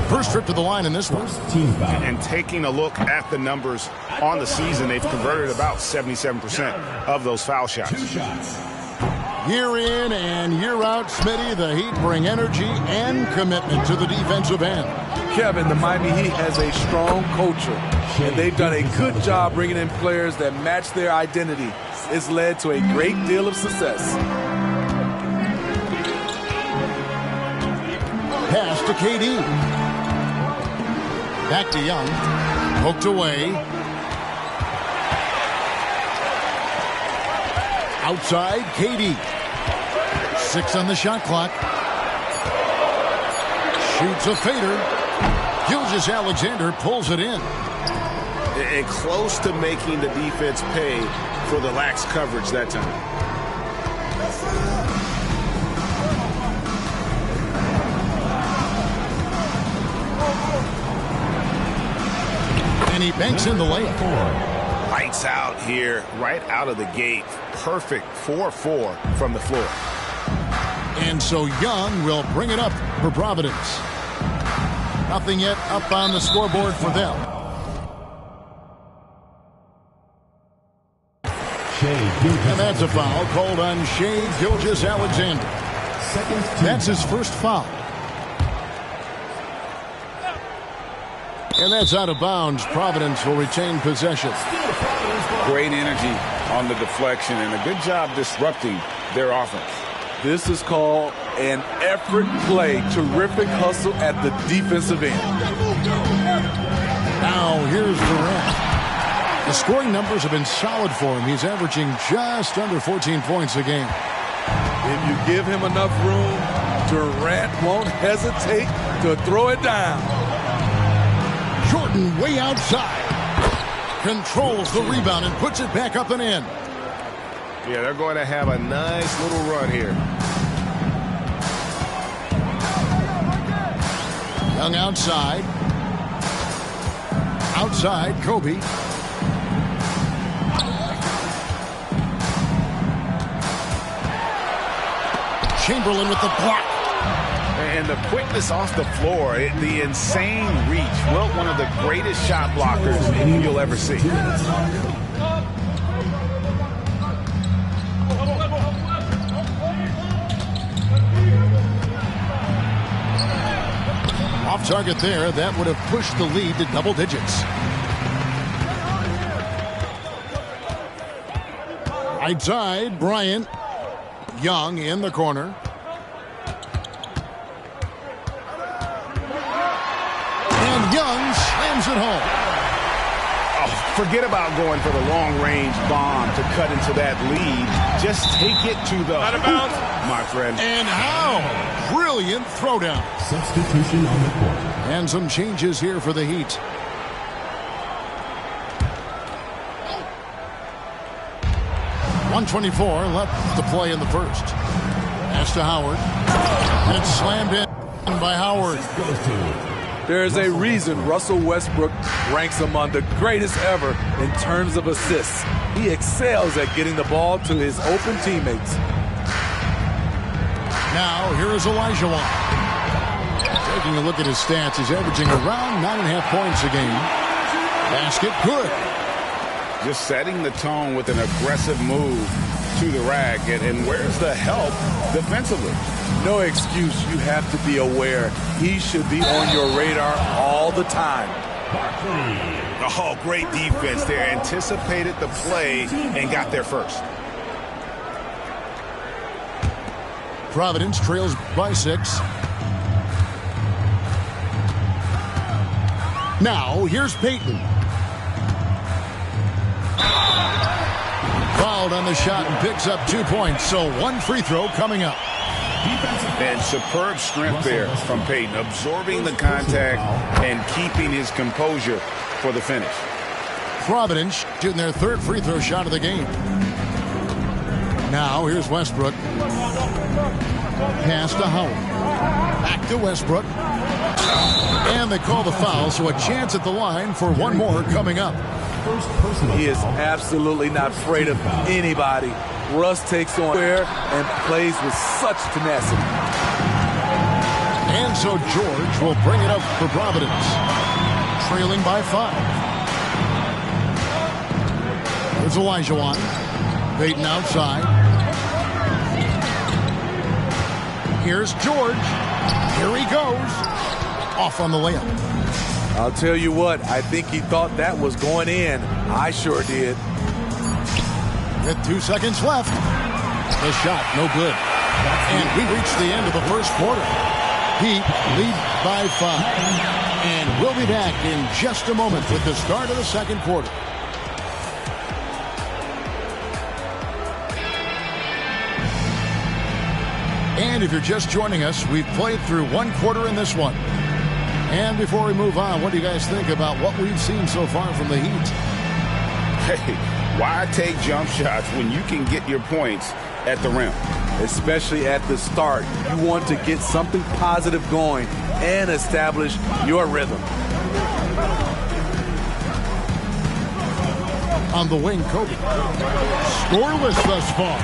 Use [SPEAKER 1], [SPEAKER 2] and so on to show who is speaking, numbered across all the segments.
[SPEAKER 1] First trip to the line in this one.
[SPEAKER 2] And taking a look at the numbers on the season, they've converted about 77% of those foul shots.
[SPEAKER 1] Year in and year out, Smitty, the Heat bring energy and commitment to the defensive end.
[SPEAKER 3] Kevin, the Miami Heat has a strong culture, and they've done a good job bringing in players that match their identity. It's led to a great deal of success.
[SPEAKER 1] Pass to KD. Back to Young. Hooked away. Outside, KD. 6 on the shot clock. Shoots a fader. Gilgeous-Alexander pulls it in.
[SPEAKER 2] And close to making the defense pay for the lax coverage that time.
[SPEAKER 1] And he banks in the layup.
[SPEAKER 2] Lights out here, right out of the gate. Perfect 4-4 from the floor.
[SPEAKER 1] And so Young will bring it up for Providence. Nothing yet up on the scoreboard for them. And that's a foul called on Shai Gilgeous-Alexander. That's his first foul. And that's out of bounds. Providence will retain possession.
[SPEAKER 2] Great energy on the deflection and a good job disrupting their offense.
[SPEAKER 3] This is called an effort play. Terrific hustle at the defensive end.
[SPEAKER 1] Now here's Durant. The scoring numbers have been solid for him. He's averaging just under 14 points a game.
[SPEAKER 3] If you give him enough room, Durant won't hesitate to throw it down.
[SPEAKER 1] Jordan way outside. Controls the rebound and puts it back up and in.
[SPEAKER 2] Yeah, they're going to have a nice little run here.
[SPEAKER 1] Young outside. Outside, Kobe. Chamberlain with the block.
[SPEAKER 2] And the quickness off the floor, the insane reach. Well, one of the greatest shot blockers you'll ever see.
[SPEAKER 1] Off target there, that would have pushed the lead to double digits. Right side, Bryant. Young in the corner. And Young slams it home.
[SPEAKER 2] Oh, forget about going for the long-range bomb to cut into that lead. Just take it to the
[SPEAKER 3] out of bounds,
[SPEAKER 2] my friend.
[SPEAKER 1] And how? Brilliant throwdown.
[SPEAKER 4] Substitution on the court.
[SPEAKER 1] And some changes here for the Heat. .124 left to play in the first. Pass to Howard. And it's slammed in by Howard.
[SPEAKER 3] There's a reason Russell Westbrook ranks among the greatest ever in terms of assists. He excels at getting the ball to his open teammates.
[SPEAKER 1] Now, here is Olajuwon. Taking a look at his stats, he's averaging around 9.5 points a game. Basket, good.
[SPEAKER 2] Just setting the tone with an aggressive move to the rack. And where's the help defensively?
[SPEAKER 3] No excuse. You have to be aware. He should be on your radar all the time.
[SPEAKER 2] Oh, great defense there. Anticipated the play and got there first.
[SPEAKER 1] Providence trails by 6. Now, here's Payton. Fouled on the shot and picks up 2 points. So one free throw coming up.
[SPEAKER 2] And superb strength there from Payton, absorbing the contact and keeping his composure for the finish.
[SPEAKER 1] Providence shooting their third free throw shot of the game. Now, here's Westbrook. Pass to Howard. Back to Westbrook. And they call the foul, so a chance at the line for one more coming up.
[SPEAKER 3] He is absolutely not afraid of anybody. Russ takes on where and plays with such tenacity.
[SPEAKER 1] And so George will bring it up for Providence, trailing by 5. There's Olajuwon. Payton outside. Here's George. Here he goes. Off on the layup.
[SPEAKER 3] I'll tell you what, I think he thought that was going in. I sure did.
[SPEAKER 1] With 2 seconds left. The shot, no good. And we reached the end of the first quarter. Heat lead by 5. And we'll be back in just a moment with the start of the second quarter. And if you're just joining us, we've played through one quarter in this one. And before we move on, what do you guys think about what we've seen so far from the Heat?
[SPEAKER 2] Hey, why take jump shots when you can get your points at the rim?
[SPEAKER 3] Especially at the start. You want to get something positive going and establish your rhythm.
[SPEAKER 1] On the wing, Kobe. Scoreless thus far.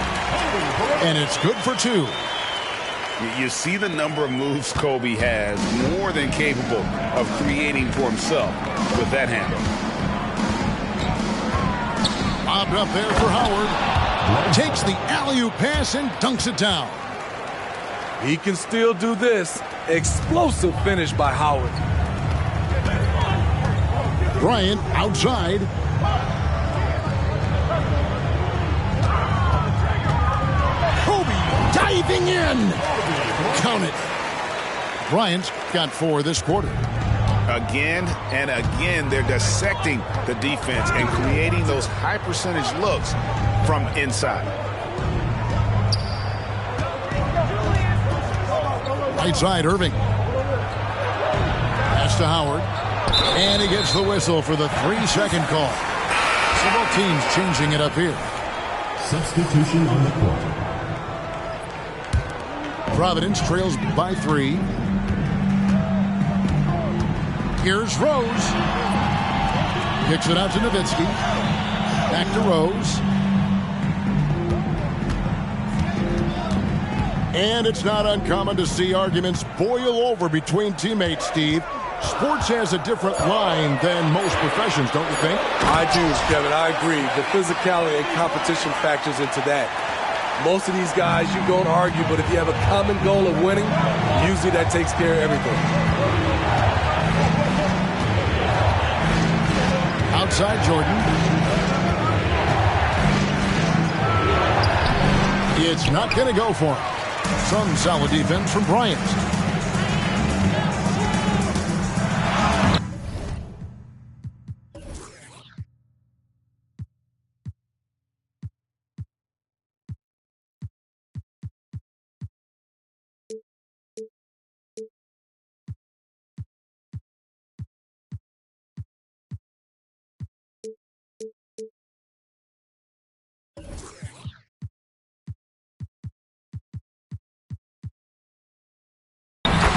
[SPEAKER 1] And it's good for 2.
[SPEAKER 2] You see the number of moves Kobe has, more than capable of creating for himself with that handle.
[SPEAKER 1] Bobbed up there for Howard. Takes the alley-oop pass and dunks it down.
[SPEAKER 3] He can still do this. Explosive finish by Howard.
[SPEAKER 1] Bryant outside. Kobe diving in. Count it. Bryant's got 4 this quarter.
[SPEAKER 2] Again and again, they're dissecting the defense and creating those high percentage looks from inside.
[SPEAKER 1] Right side, Irving. Pass to Howard. And he gets the whistle for the 3-second call. So both teams changing it up here.
[SPEAKER 4] Substitution on the court.
[SPEAKER 1] Providence trails by 3. Here's Rose. Kicks it out to Nowitzki. Back to Rose. And it's not uncommon to see arguments boil over between teammates, Steve. Sports has a different line than most professions, don't you think?
[SPEAKER 3] I do, Kevin. I agree. The physicality and competition factors into that. Most of these guys, you don't argue, but if you have a common goal of winning, usually that takes care of everything.
[SPEAKER 1] Outside Jordan. It's not going to go for him. Some solid defense from Bryant.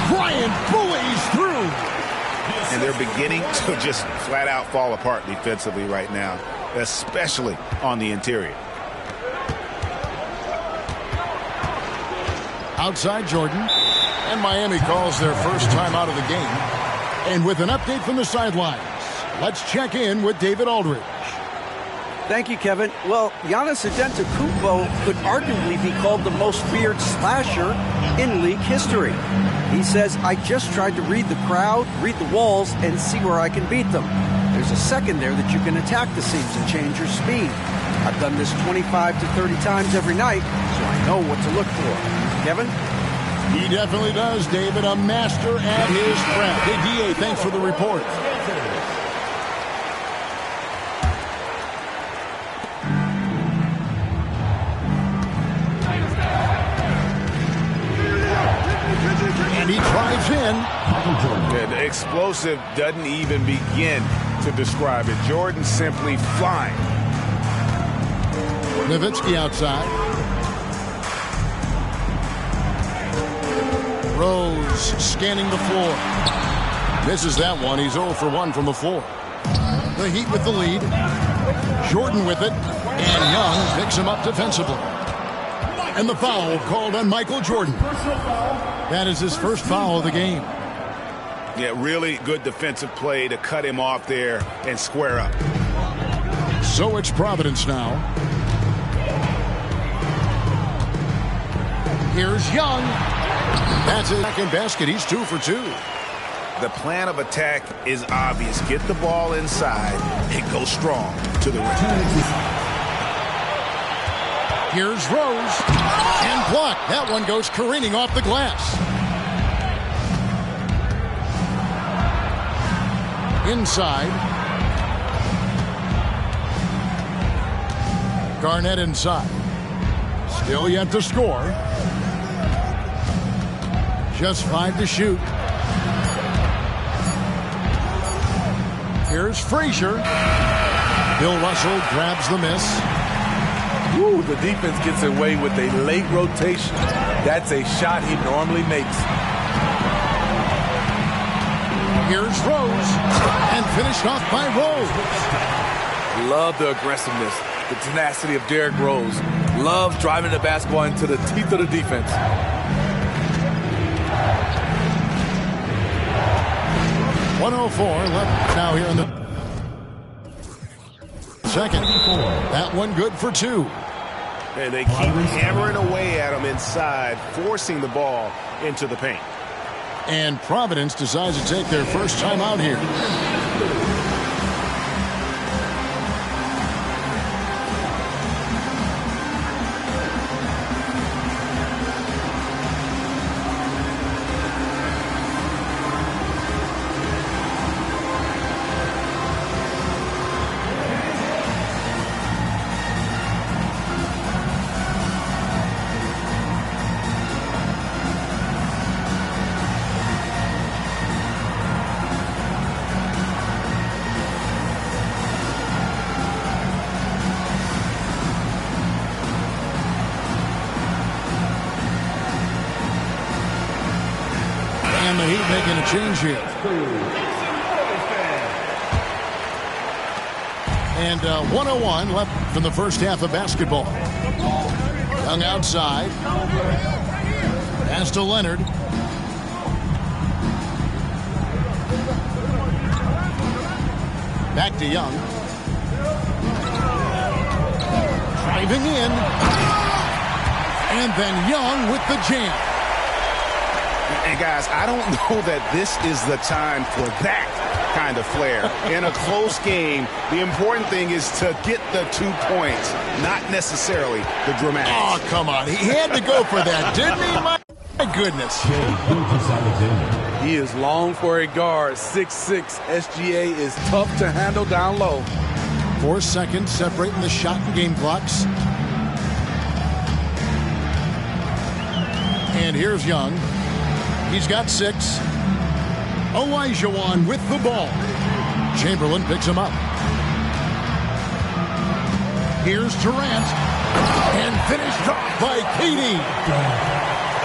[SPEAKER 1] Bryant bullies through.
[SPEAKER 2] And they're beginning to just flat out fall apart defensively right now, especially on the interior.
[SPEAKER 1] Outside Jordan. And Miami calls their first time out of the game. And with an update from the sidelines, let's check in with David Aldridge.
[SPEAKER 5] Thank you, Kevin. Well, Giannis Antetokounmpo could arguably be called the most feared slasher in league history. He says, I just tried to read the crowd, read the walls, and see where I can beat them. There's a second there that you can attack the seams and change your speed. I've done this 25 to 30 times every night, so I know what to look for. Kevin?
[SPEAKER 1] He definitely does, David. A master at his craft. Hey, DA, thanks for the report. And he drives in.
[SPEAKER 2] Yeah, the explosive doesn't even begin to describe it. Jordan simply flying.
[SPEAKER 1] Nowitzki outside. Rose scanning the floor. Misses that one. He's 0 for 1 from the floor. The Heat with the lead. Jordan with it. And Young picks him up defensively. And the foul called on Michael Jordan. That is his first foul of the game.
[SPEAKER 2] Yeah, really good defensive play to cut him off there and square up.
[SPEAKER 1] So it's Providence now. Here's Young. That's his second basket. He's 2 for 2.
[SPEAKER 2] The plan of attack is obvious. Get the ball inside and go strong to the rim.
[SPEAKER 1] Here's Rose. And blocked. That one goes careening off the glass. Inside. Garnett inside. Still yet to score. Just 5 to shoot. Here's Frazier. Bill Russell grabs the miss.
[SPEAKER 3] Ooh, the defense gets away with a late rotation. That's a shot he normally makes.
[SPEAKER 1] Here's Rose. And finished off by Rose.
[SPEAKER 3] Love the aggressiveness, the tenacity of Derrick Rose. Loves driving the basketball into the teeth of the defense.
[SPEAKER 1] .104 left now here in the second. That one good for 2.
[SPEAKER 2] And they keep hammering away at him inside, forcing the ball into the paint.
[SPEAKER 1] And Providence decides to take their first time out here. And the Heat making a change here. And 101 left from the first half of basketball. Young outside. Pass to Leonard. Back to Young. Driving in. And then Young with the jam.
[SPEAKER 2] And guys, I don't know that this is the time for that kind of flair. In a close game, the important thing is to get the 2 points, not necessarily the dramatics.
[SPEAKER 1] Oh, come on. He had to go for that, didn't he? My goodness.
[SPEAKER 3] He is long for a guard. 6'6". SGA is tough to handle down low.
[SPEAKER 1] 4 seconds separating the shot and game clocks. And here's Young. He's got 6. Olajuwon with the ball. Chamberlain picks him up. Here's Durant. And finished off by KD.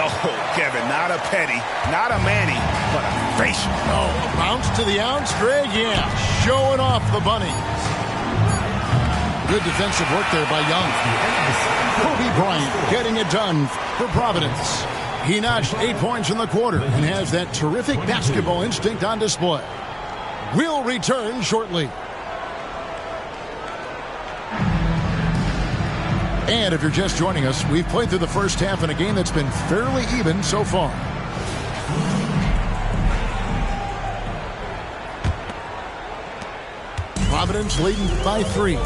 [SPEAKER 2] Oh, Kevin, not a Petty, not a Manny, but a facial.
[SPEAKER 1] Oh, a bounce to the ounce, Greg? Yeah, showing off the bunnies. Good defensive work there by Young. Kobe Bryant getting it done for Providence. He notched 8 points in the quarter and has that terrific basketball instinct on display. We'll return shortly. And if you're just joining us, we've played through the first half in a game that's been fairly even so far. Providence leading by 3.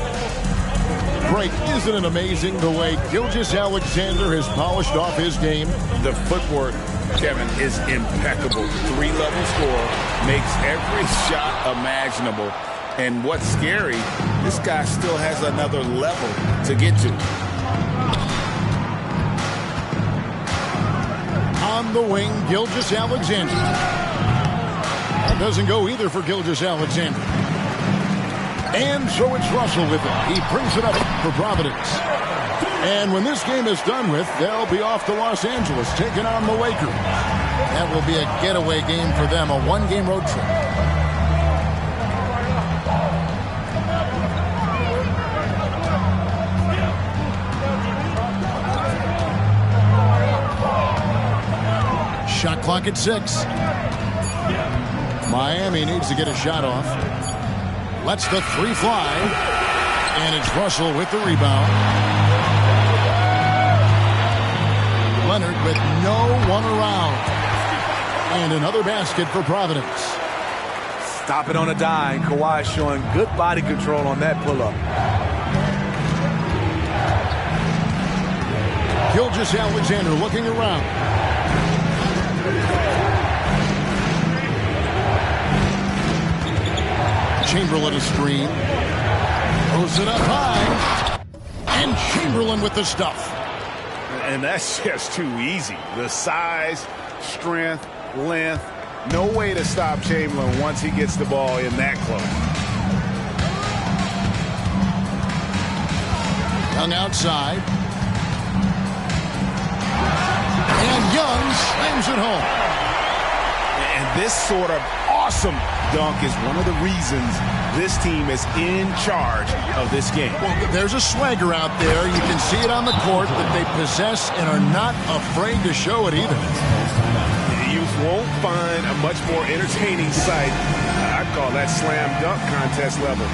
[SPEAKER 1] Great. Isn't it amazing the way Gilgeous-Alexander has polished off his game?
[SPEAKER 2] The footwork, Kevin, is impeccable. 3-level score, makes every shot imaginable. And what's scary, this guy still has another level to get to.
[SPEAKER 1] On the wing, Gilgeous-Alexander. That doesn't go either for Gilgeous-Alexander. And so it's Russell with it. He brings it up for Providence. And when this game is done with, they'll be off to Los Angeles, taking on the Lakers. That will be a getaway game for them, a one-game road trip. Shot clock at 6. Miami needs to get a shot off. Lets the three fly. And it's Russell with the rebound. Leonard with no one around. And another basket for Providence.
[SPEAKER 3] Stop it on a dime. Kawhi showing good body control on that pull-up.
[SPEAKER 1] Gilgeous-Alexander looking around. Chamberlain a screen. Throws it up high. And Chamberlain with the stuff.
[SPEAKER 2] And that's just too easy. The size, strength, length. No way to stop Chamberlain once he gets the ball in that close.
[SPEAKER 1] Young outside. And Young slams it home.
[SPEAKER 2] And this sort of awesome dunk is one of the reasons this team is in charge of this game.
[SPEAKER 1] Well, there's a swagger out there. You can see it on the court that they possess and are not afraid to show it either.
[SPEAKER 2] You won't find a much more entertaining sight. I'd call that slam dunk contest level.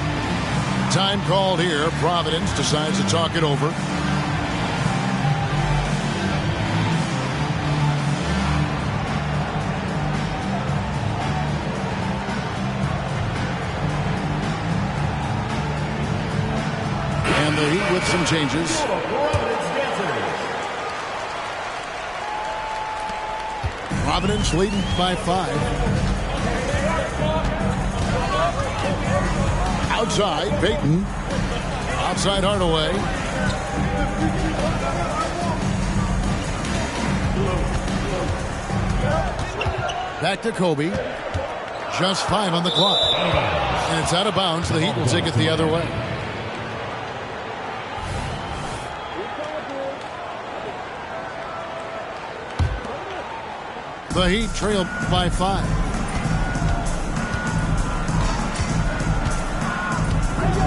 [SPEAKER 1] Time called here. Providence decides to talk it over. And the Heat with some changes. Providence leading by 5. Outside, Payton. Outside, Hardaway. Back to Kobe. Just 5 on the clock. And it's out of bounds. The Heat will take it the other way. The Heat trail by 5.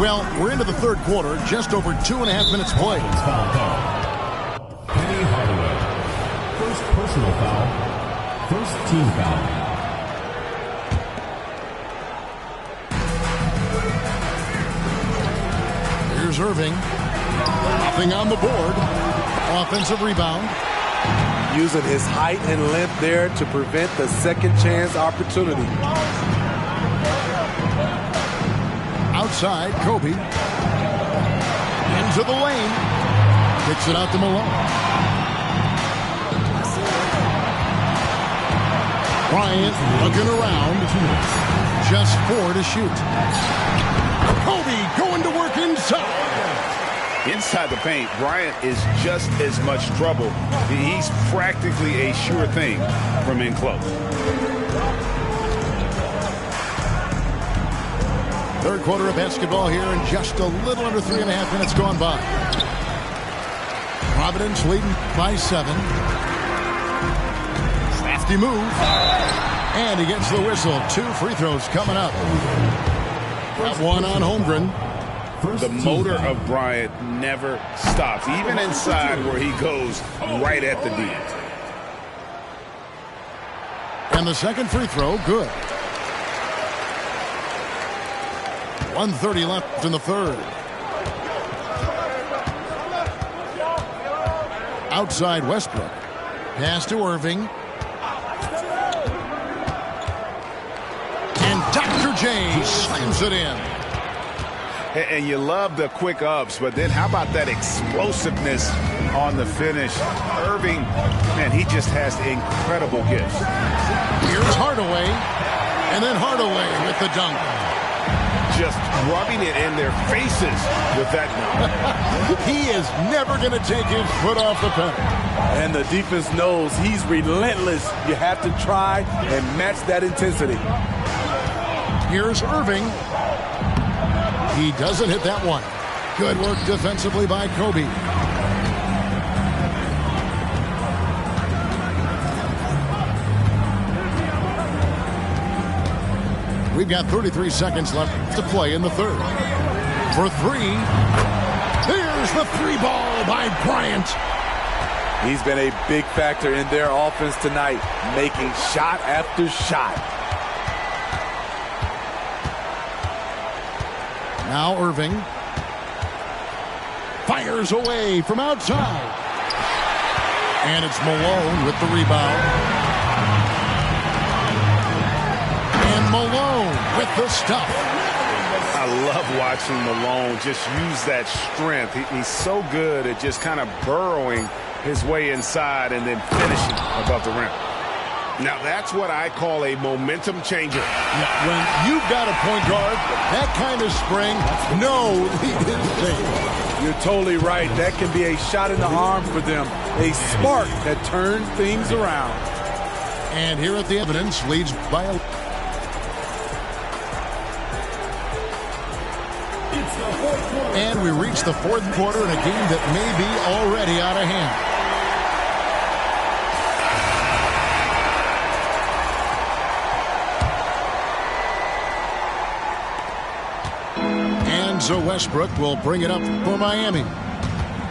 [SPEAKER 1] Well, we're into the third quarter, just over 2.5 minutes played.
[SPEAKER 4] Penny Hardaway. First personal foul. First team foul.
[SPEAKER 1] Here's Irving. Nothing on the board. Offensive rebound.
[SPEAKER 3] Using his height and length there to prevent the second chance opportunity.
[SPEAKER 1] Outside, Kobe. Into the lane. Kicks it out to Malone. Bryant looking around. Just 4 to shoot. Kobe going to work inside.
[SPEAKER 2] Inside the paint, Bryant is just as much trouble. He's practically a sure thing from in close.
[SPEAKER 1] Third quarter of basketball here, and just a little under 3.5 minutes gone by. Providence leading by 7. Crafty move. And he gets the whistle. 2 free throws coming up. Got one on Holmgren.
[SPEAKER 2] The motor of Bryant never stops, even inside where he goes right at the D.
[SPEAKER 1] And the second free throw, good. 1:30 left in the third. Outside Westbrook. Pass to Irving. And Dr. J slams it in.
[SPEAKER 2] And you love the quick ups, but then how about that explosiveness on the finish? Irving, man, he just has incredible gifts.
[SPEAKER 1] Here's Hardaway, and then Hardaway with the dunk.
[SPEAKER 2] Just rubbing it in their faces with that dunk.
[SPEAKER 1] He is never going to take his foot off the pedal.
[SPEAKER 3] And the defense knows he's relentless. You have to try and match that intensity.
[SPEAKER 1] Here's Irving. He doesn't hit that one. Good work defensively by Kobe. We've got 33 seconds left to play in the third. For 3, here's the 3 ball by Bryant.
[SPEAKER 3] He's been a big factor in their offense tonight, making shot after shot.
[SPEAKER 1] Now Irving fires away from outside. And it's Malone with the rebound. And Malone with the stuff.
[SPEAKER 2] I love watching Malone just use that strength. He's so good at just kind of burrowing his way inside and then finishing above the rim. Now that's what I call a momentum changer.
[SPEAKER 1] Yeah, when you've got a point guard, that kind of spring, no lead is safe.
[SPEAKER 3] You're totally right. That can be a shot in the arm for them. A spark that turns things around.
[SPEAKER 1] And here at the Evidence, leads by a... And we reach the fourth quarter in a game that may be already out of hand. So Westbrook will bring it up for Miami.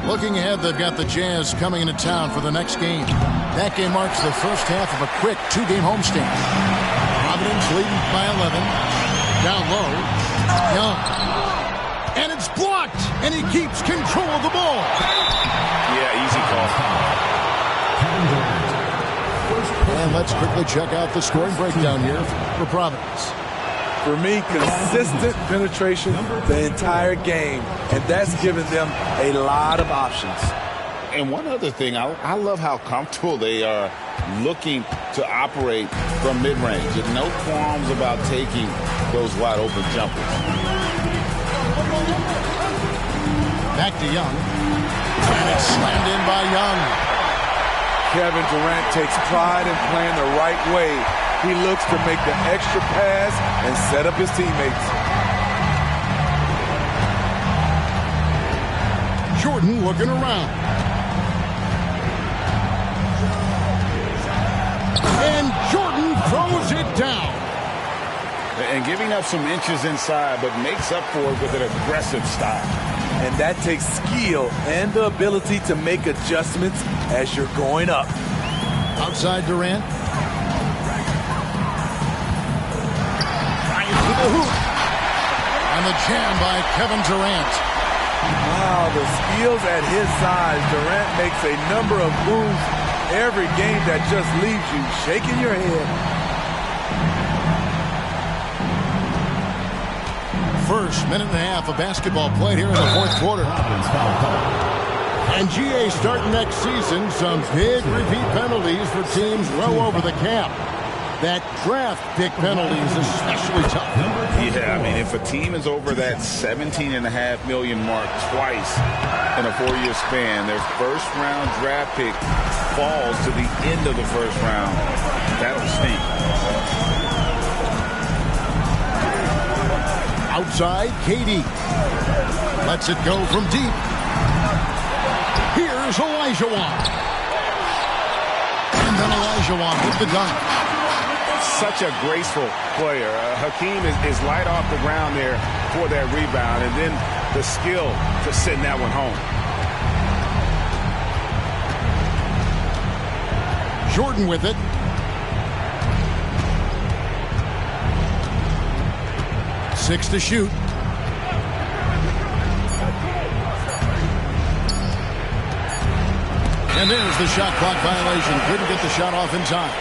[SPEAKER 1] Looking ahead, they've got the Jazz coming into town for the next game. That game marks the first half of a quick two-game homestand. Providence leading by 11. Down low. Young. And it's blocked. And he keeps control of the ball.
[SPEAKER 2] Yeah, easy call.
[SPEAKER 1] And let's quickly check out the scoring breakdown here for Providence.
[SPEAKER 3] For me, consistent penetration the entire game, and that's given them a lot of options.
[SPEAKER 2] And one other thing, I love how comfortable they are looking to operate from mid-range. And no qualms about taking those wide-open jumpers.
[SPEAKER 1] Back to Young. And it's slammed in by Young.
[SPEAKER 3] Kevin Durant takes pride in playing the right way. He looks to make the extra pass and set up his teammates.
[SPEAKER 1] Jordan looking around. And Jordan throws it down.
[SPEAKER 2] And giving up some inches inside, but makes up for it with an aggressive style.
[SPEAKER 3] And that takes skill and the ability to make adjustments as you're going up.
[SPEAKER 1] Outside Durant. The hoop. And the jam by Kevin Durant.
[SPEAKER 3] Wow, the skills at his size. Durant makes a number of moves every game that just leaves you shaking your head.
[SPEAKER 1] First minute and a half of basketball played here in the fourth quarter. And GA starting next season, some big repeat penalties for teams well over the cap. That draft pick penalty is especially tough.
[SPEAKER 2] Yeah, I mean, if a team is over that $17.5 million mark twice in a 4-year span, their first-round draft pick falls to the end of the first round. That'll sting.
[SPEAKER 1] Outside, KD lets it go from deep. Here's Olajuwon. And then Olajuwon with the dunk.
[SPEAKER 2] Such a graceful player. Hakeem is light off the ground there for that rebound, and then the skill to send that one home.
[SPEAKER 1] Jordan with it. Six to shoot. And there's the shot clock violation. Couldn't get the shot off in time.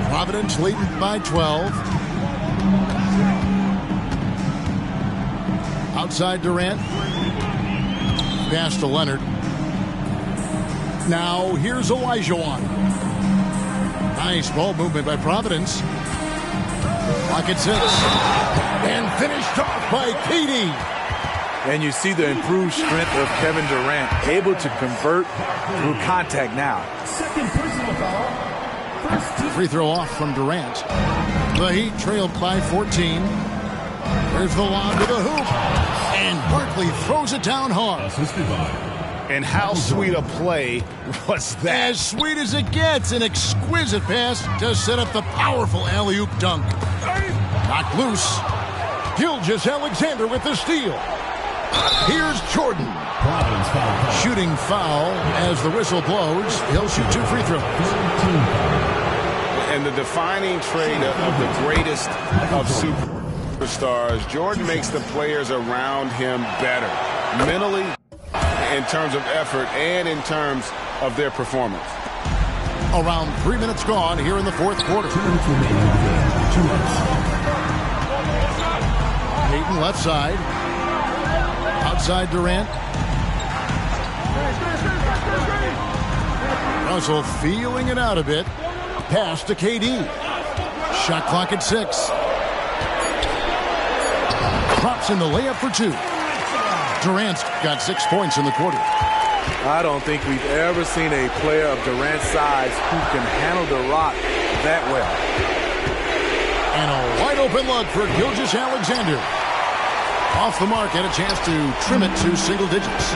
[SPEAKER 1] Providence leading by 12. Outside Durant. Pass to Leonard. Now here's Olajuwon. Nice ball movement by Providence. Clock at 6. And finished off by KD.
[SPEAKER 3] And you see the improved strength of Kevin Durant, able to convert through contact now.
[SPEAKER 4] Second personal foul.
[SPEAKER 1] Free throw off from Durant. The Heat trailed by 14. There's the lob to the hoop. And Barkley throws it down hard.
[SPEAKER 4] Assisted by.
[SPEAKER 2] And how sweet a play was that?
[SPEAKER 1] As sweet as it gets, an exquisite pass to set up the powerful alley-oop dunk. Knocked loose. Gilgeous-Alexander with the steal. Here's Jordan. Shooting foul as the whistle blows. He'll shoot 2 free throws.
[SPEAKER 2] And the defining trait of the greatest of superstars, Jordan makes the players around him better, mentally, in terms of effort, and in terms of their performance.
[SPEAKER 1] Around 3 minutes gone here in the fourth quarter. Payton left side. Outside Durant. Russell feeling it out a bit. Pass to KD. Shot clock at 6. Drops in the layup for 2. Durant's got 6 points in the quarter.
[SPEAKER 3] I don't think we've ever seen a player of Durant's size who can handle the rock that well.
[SPEAKER 1] And a wide open look for Gilgeous-Alexander. Off the mark, and a chance to trim it to single digits.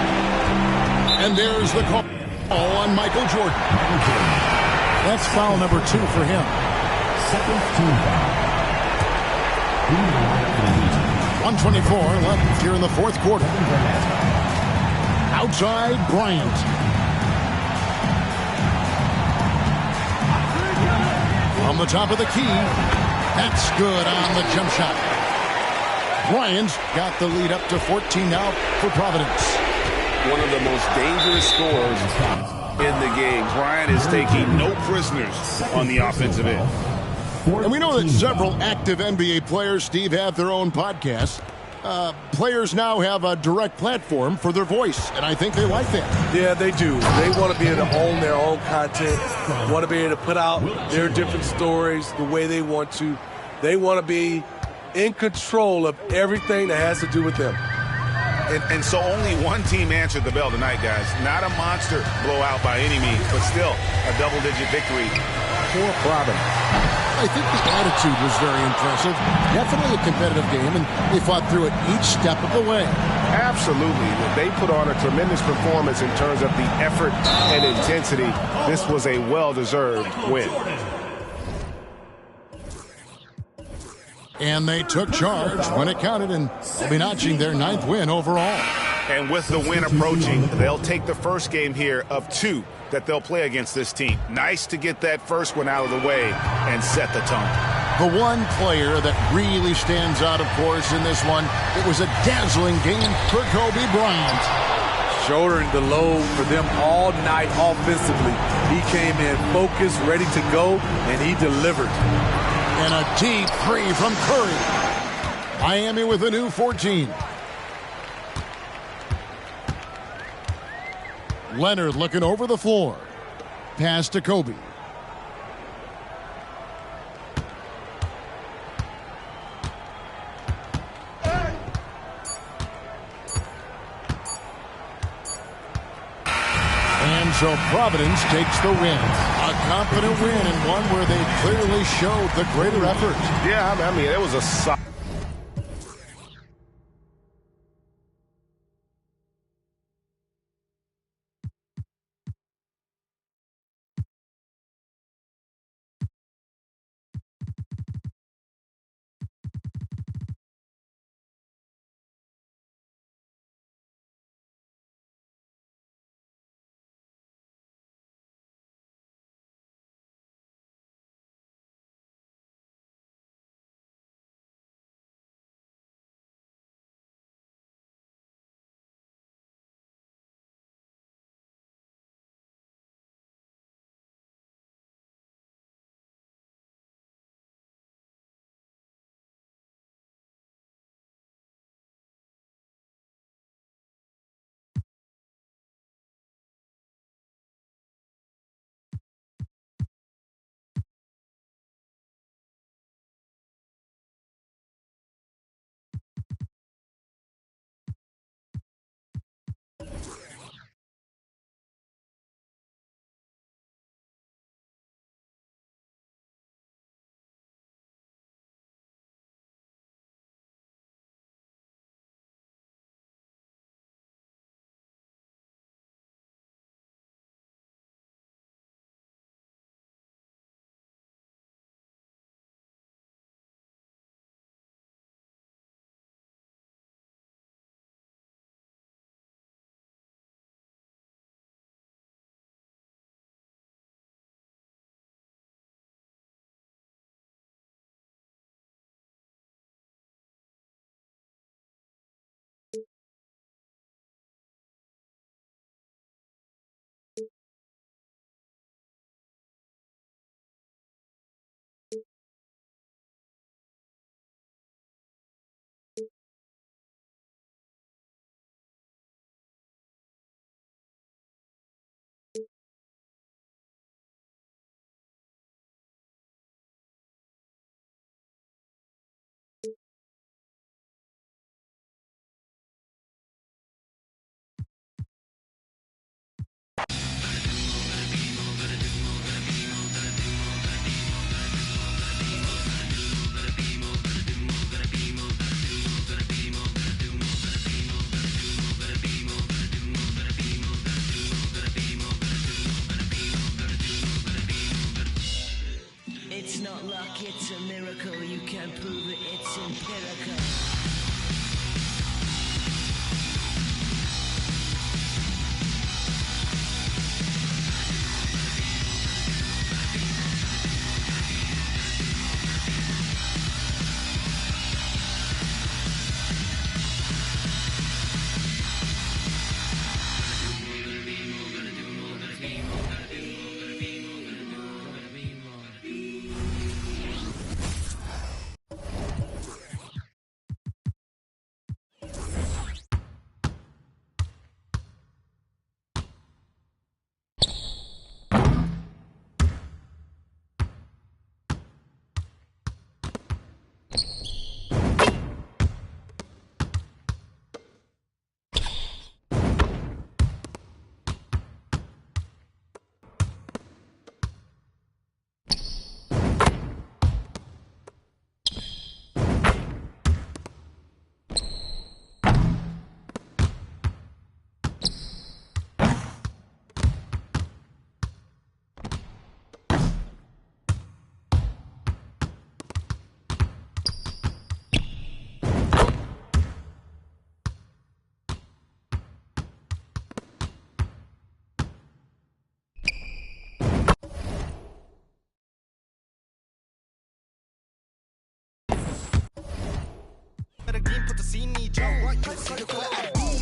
[SPEAKER 1] And there's the call on Michael Jordan. That's foul number 2 for him.
[SPEAKER 4] Second team foul.
[SPEAKER 1] 1:24 left here in the fourth quarter. Outside Bryant. From the top of the key. That's good on the jump shot. Bryant's got the lead up to 14 now for Providence.
[SPEAKER 2] One of the most dangerous scorers in the game. Bryant is taking no prisoners on the offensive end.
[SPEAKER 1] And we know that several active NBA players, Steve, have their own podcasts. Players now have a direct platform for their voice, and I think they like that.
[SPEAKER 3] Yeah, they do. They want to be able to own their own content, want to be able to put out their different stories the way they want to. They want to be in control of everything that has to do with them.
[SPEAKER 2] And so only one team answered the bell tonight, guys. Not a monster blowout by any means, but still a double-digit victory for Providence.
[SPEAKER 1] I think the attitude was very impressive. Definitely a competitive game, and they fought through it each step of the way.
[SPEAKER 2] Absolutely. They put on a tremendous performance in terms of the effort and intensity. This was a well-deserved win.
[SPEAKER 1] And they took charge when it counted, and they'll be notching their 9th win overall.
[SPEAKER 2] And with the win approaching, they'll take the first game here of 2 that they'll play against this team. Nice to get that first one out of the way and set the tone.
[SPEAKER 1] The one player that really stands out, of course, in this one, it was a dazzling game for Kobe Bryant.
[SPEAKER 3] Shouldering the load for them all night offensively. He came in focused, ready to go, and he delivered.
[SPEAKER 1] And a deep three from Curry. Miami with a new 14. Leonard looking over the floor. Pass to Kobe. And so Providence takes the win. A confident win, and one where they clearly showed the greater effort.
[SPEAKER 2] Yeah, I mean, it was a solid
[SPEAKER 6] like it's a miracle. You can prove it, it's empirical.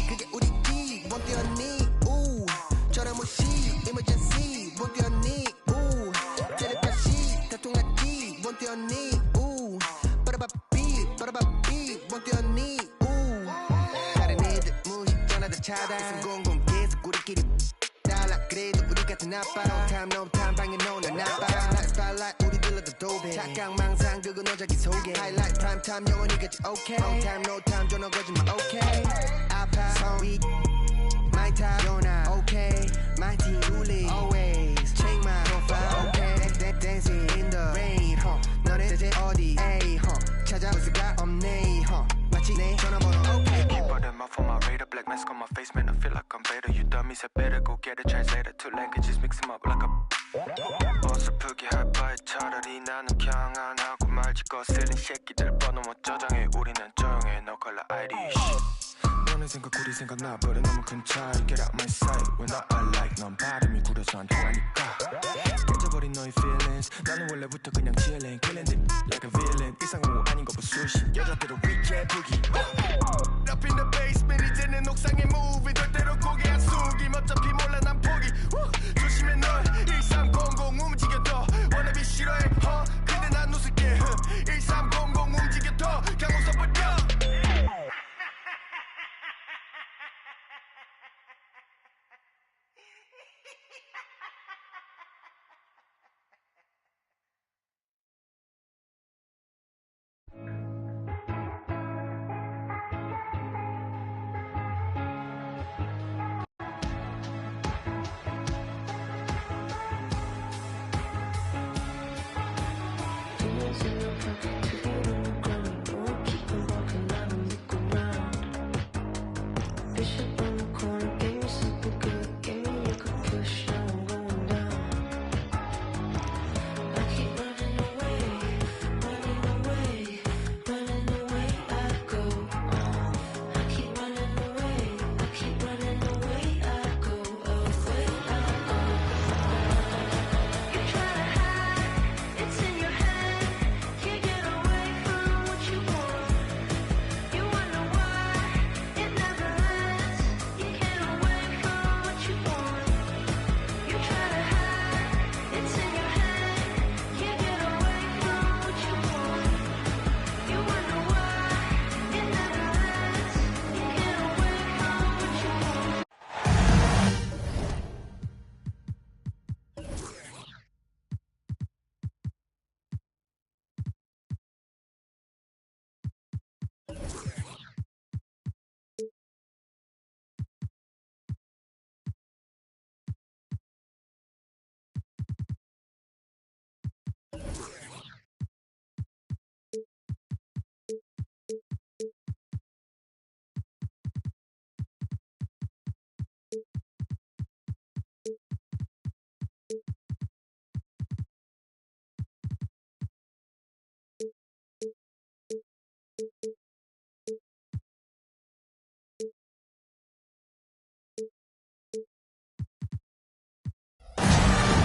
[SPEAKER 7] 그게 우리 길 못 뛰었니 우 전화무시 emergency 못 뛰었니 우 텔레파시 다통났기 못 뛰었니 우 빠라바삐 못 뛰었니 우 다른 애들 무식 전화다 차단 공공 계속 우리끼리 달라 그래도 우리 같은 아빠 no time 방에 노는 아빠 spotlight 우리 들러도 도배 착각망상 그건 너자기 속에 highlight prime time 영원히 같이 okay no time 전화 거짓말 okay 아파 성위 my time 전화 okay my team truly always check my profile okay dancing in the rain 너네 대체 어디 에이 찾아볼 수가 없네 마치 내 전화번호 okay
[SPEAKER 8] keep on them off on my radar black mask on my face man I feel like I'm better you dummies had better go get a translator two languages mix them up like a 어설프게 할 바에 차라리 나는 그냥 안 하고 말지 거슬린 새끼들 번호 못 저장해 우리는 조용해 no color ID 너네 생각 우리 생각 나버려 너무 큰 차이 get out my sight when I like 넌 발음이 구려서 안 통하니까 깨져버린 너의 feelings 나는 원래부터 그냥 chillin' killing it like a villain 일상은 아닌 거 보수시 여자들은 we can't boogie up in the basement 이제는 옥상에 movie 절대로 고개 안 숙임 어차피 몰라 난 포기 조심해 널 1300 움직여 더 wanna be 싫어해 근데 난 웃을게 1300 움직여 더 그냥 웃어버려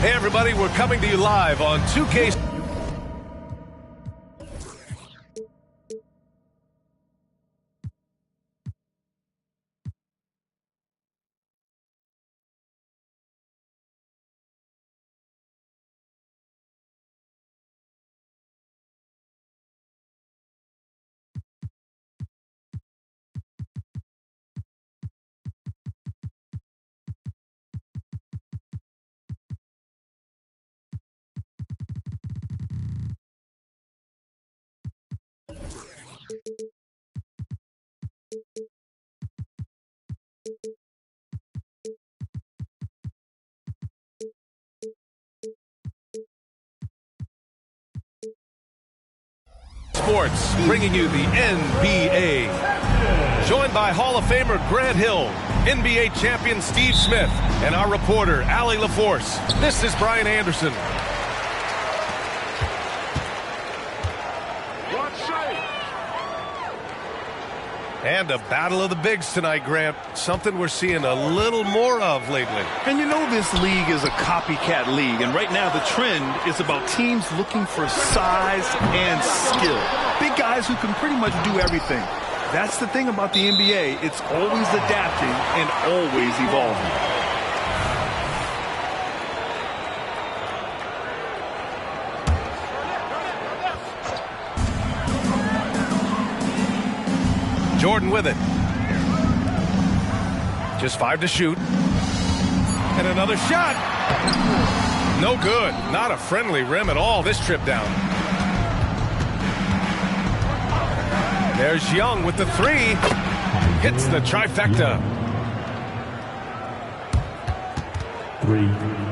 [SPEAKER 9] Hey, everybody, we're coming to you live on 2K. Sports, bringing you the NBA. Joined by Hall of Famer Grant Hill, NBA champion Steve Smith, and our reporter, Allie LaForce. This is Brian Anderson. And a battle of the bigs tonight, Grant. Something we're seeing a little more of lately.
[SPEAKER 10] And you know this league is a copycat league, and right now the trend is about teams looking for size and skill. Big guys who can pretty much do everything. That's the thing about the NBA. It's always adapting and always evolving.
[SPEAKER 9] Jordan with it. Just 5 to shoot. And another shot. No good. Not a friendly rim at all this trip down. There's Young with the 3. Hits the trifecta.
[SPEAKER 4] 3.